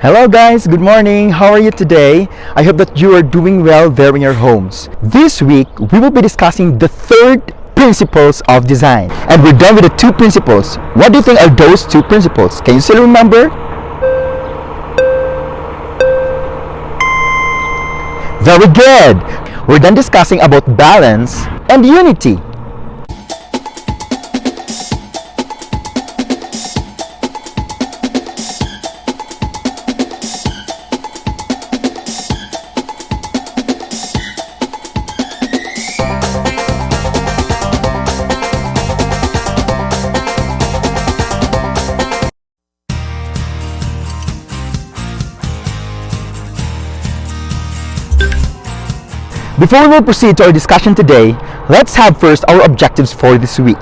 Hello guys, good morning. How are you today? I hope that you are doing well there in your homes. This week, we will be discussing the third principles of design. And we're done with the two principles. What do you think are those two principles? Can you still remember? Very good. We're done discussing about balance and unity. Before we will proceed to our discussion today, let's have first our objectives for this week.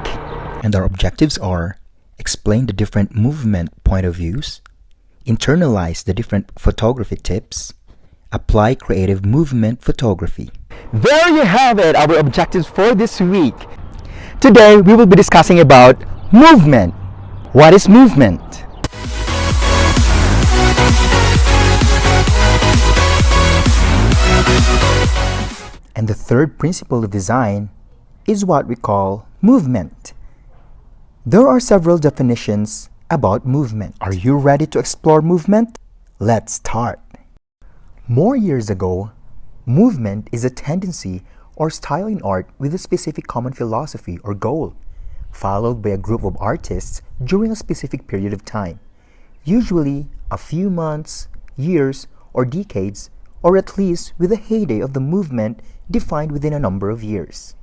And our objectives are: explain the different movement point of views, internalize the different photography tips, apply creative movement photography. There you have it, our objectives for this week. Today, we will be discussing about movement. What is movement? And the third principle of design is what we call movement. There are several definitions about movement. Are you ready to explore movement? Let's start. More years ago, movement is a tendency or style in art with a specific common philosophy or goal, followed by a group of artists during a specific period of time, usually a few months, years, or decades, or at least with the heyday of the movement defined within a number of years.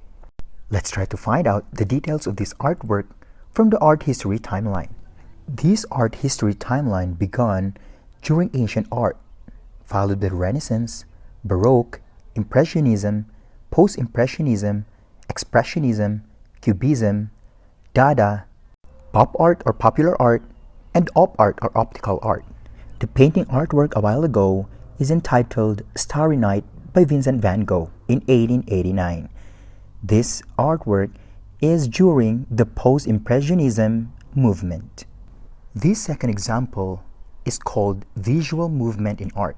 Let's try to find out the details of this artwork from the art history timeline. This art history timeline began during ancient art, followed by Renaissance, Baroque, Impressionism, Post-Impressionism, Expressionism, Cubism, Dada, pop art or popular art, and op art or optical art. The painting artwork a while ago is entitled Starry Night by Vincent van Gogh in 1889. This artwork is during the Post-Impressionism movement. This second example is called visual movement in art.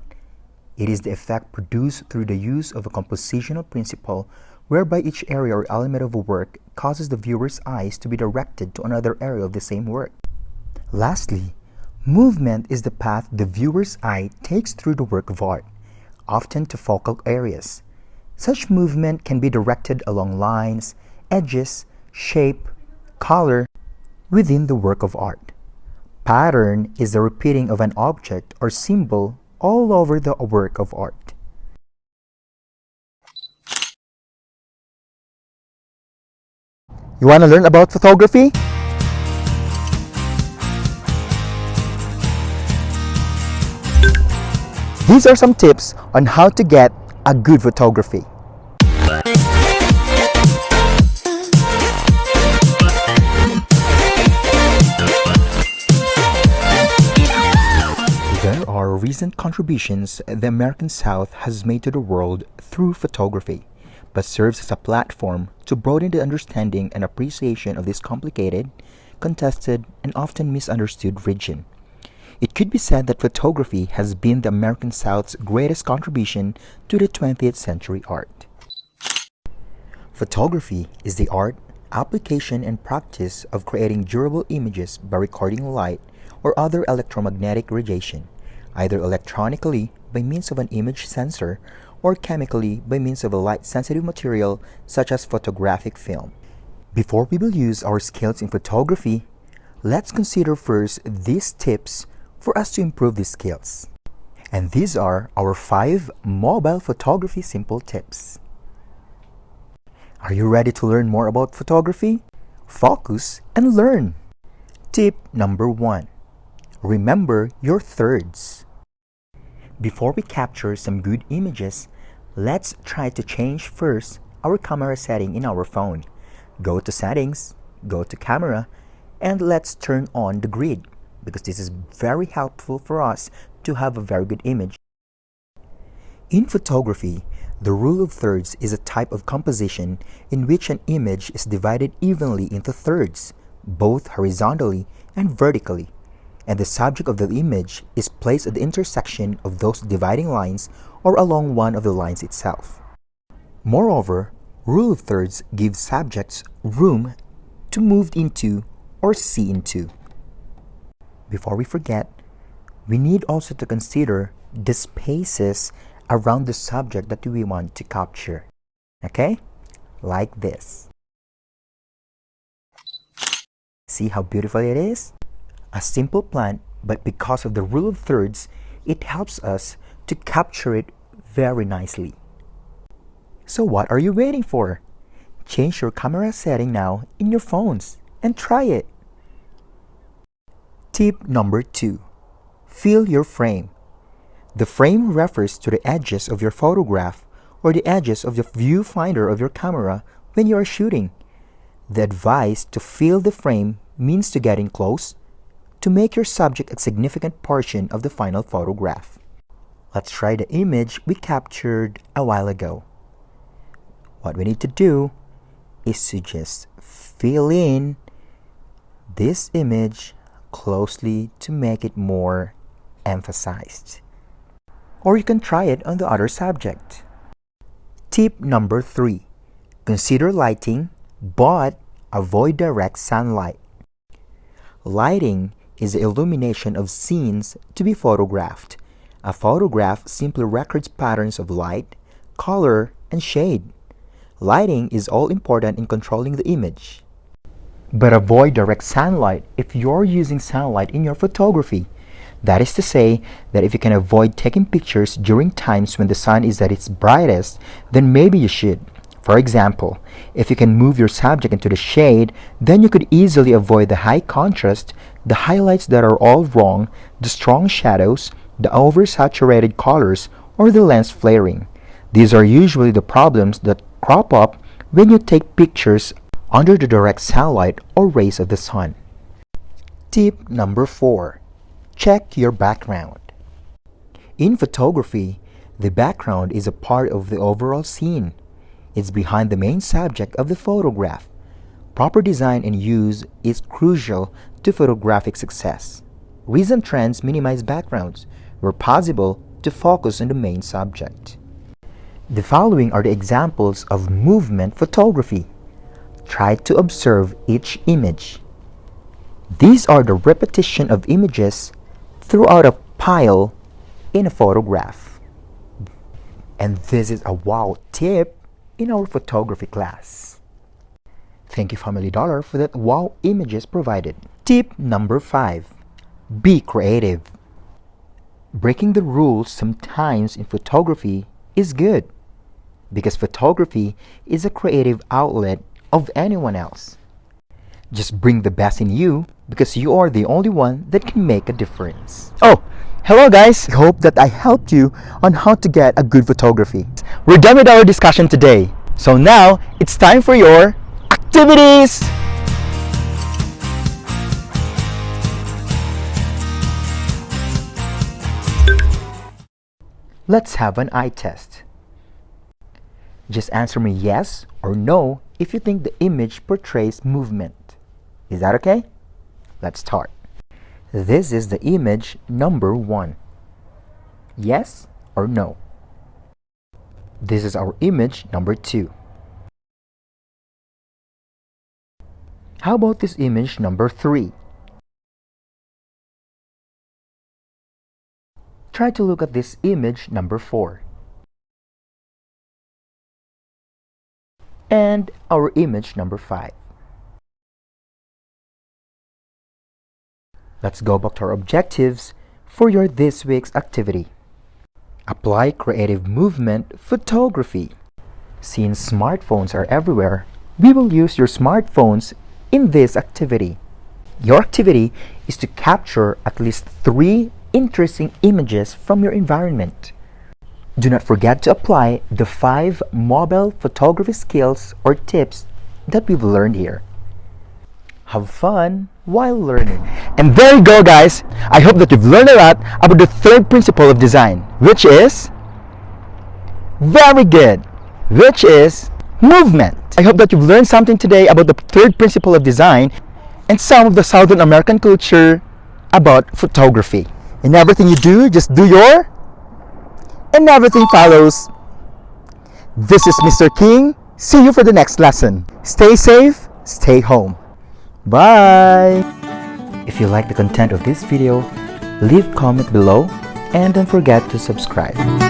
It is the effect produced through the use of a compositional principle whereby each area or element of a work causes the viewer's eyes to be directed to another area of the same work. Lastly, movement is the path the viewer's eye takes through the work of art, often to focal areas. Such movement can be directed along lines, edges, shape, color within the work of art. Pattern is the repeating of an object or symbol all over the work of art. You want to learn about photography? These are some tips on how to get a good photography. There are recent contributions the American South has made to the world through photography, but serves as a platform to broaden the understanding and appreciation of this complicated, contested, and often misunderstood region. It could be said that photography has been the American South's greatest contribution to the 20th century art. Photography is the art, application, and practice of creating durable images by recording light or other electromagnetic radiation, either electronically by means of an image sensor or chemically by means of a light-sensitive material such as photographic film. Before we will use our skills in photography, let's consider first these tips for us to improve these skills. And these are our 5 mobile photography simple tips. Are you ready to learn more about photography? Focus and learn! Tip number 1. Remember your thirds. Before we capture some good images, let's try to change first our camera setting in our phone. Go to Settings, go to Camera, and let's turn on the grid, because this is very helpful for us to have a very good image. In photography, the rule of thirds is a type of composition in which an image is divided evenly into thirds, both horizontally and vertically. and the subject of the image is placed at the intersection of those dividing lines or along one of the lines itself. Moreover, rule of thirds gives subjects room to move into or see into. Before we forget, we need also to consider the spaces around the subject that we want to capture. Okay? Like this. See how beautiful it is? A simple plant, but because of the rule of thirds, it helps us to capture it very nicely. So what are you waiting for? Change your camera setting now in your phones and try it. Tip number 2. Fill your frame. The frame refers to the edges of your photograph or the edges of the viewfinder of your camera when you are shooting. The advice to fill the frame means to get in close to make your subject a significant portion of the final photograph. Let's try the image we captured a while ago. What we need to do is to just fill in this image closely to make it more emphasized. Or you can try it on the other subject. Tip number 3. Consider lighting, but avoid direct sunlight. Lighting is the illumination of scenes to be photographed. A photograph simply records patterns of light, color, and shade. Lighting is all important in controlling the image. But avoid direct sunlight if you're using sunlight in your photography. That is to say that if you can avoid taking pictures during times when the sun is at its brightest, then maybe you should. For example, if you can move your subject into the shade, then you could easily avoid the high contrast, the highlights that are all wrong, the strong shadows, the oversaturated colors, or the lens flaring. These are usually the problems that crop up when you take pictures under the direct sunlight or rays of the sun. Tip number 4. Check your background. In photography, the background is a part of the overall scene. It's behind the main subject of the photograph. Proper design and use is crucial to photographic success. Recent trends minimize backgrounds, where possible, to focus on the main subject. The following are the examples of movement photography. Try to observe each image. These are the repetition of images throughout a pile in a photograph. And this is a wow tip in our photography class. Thank you Family Dollar for that wow images provided. Tip number 5. Be creative. Breaking the rules sometimes in photography is good because photography is a creative outlet of anyone else. Just bring the best in you because you are the only one that can make a difference. Oh, hello guys! I hope that I helped you on how to get a good photography. We're done with our discussion today. So now, it's time for your activities! Let's have an eye test. Just answer me yes or no if you think the image portrays movement. Is that okay? Let's start. This is the image number 1. Yes or no? This is our image number 2. How about this image number 3? Try to look at this image number 4. And our image number 5. Let's go back to our objectives for your this week's activity. Apply creative movement photography. Since smartphones are everywhere, we will use your smartphones in this activity. Your activity is to capture at least 3 interesting images from your environment. Do not forget to apply the 5 mobile photography skills or tips that we've learned here. Have fun while learning. And there you go guys! I hope that you've learned a lot about the 3rd principle of design, which is very good, which is movement. I hope that you've learned something today about the 3rd principle of design and some of the Southern American culture about photography. In everything you do, just do your, and everything follows. This is Mr. King. See you for the next lesson. Stay safe, stay home. Bye! If you like the content of this video, leave comment below and don't forget to subscribe.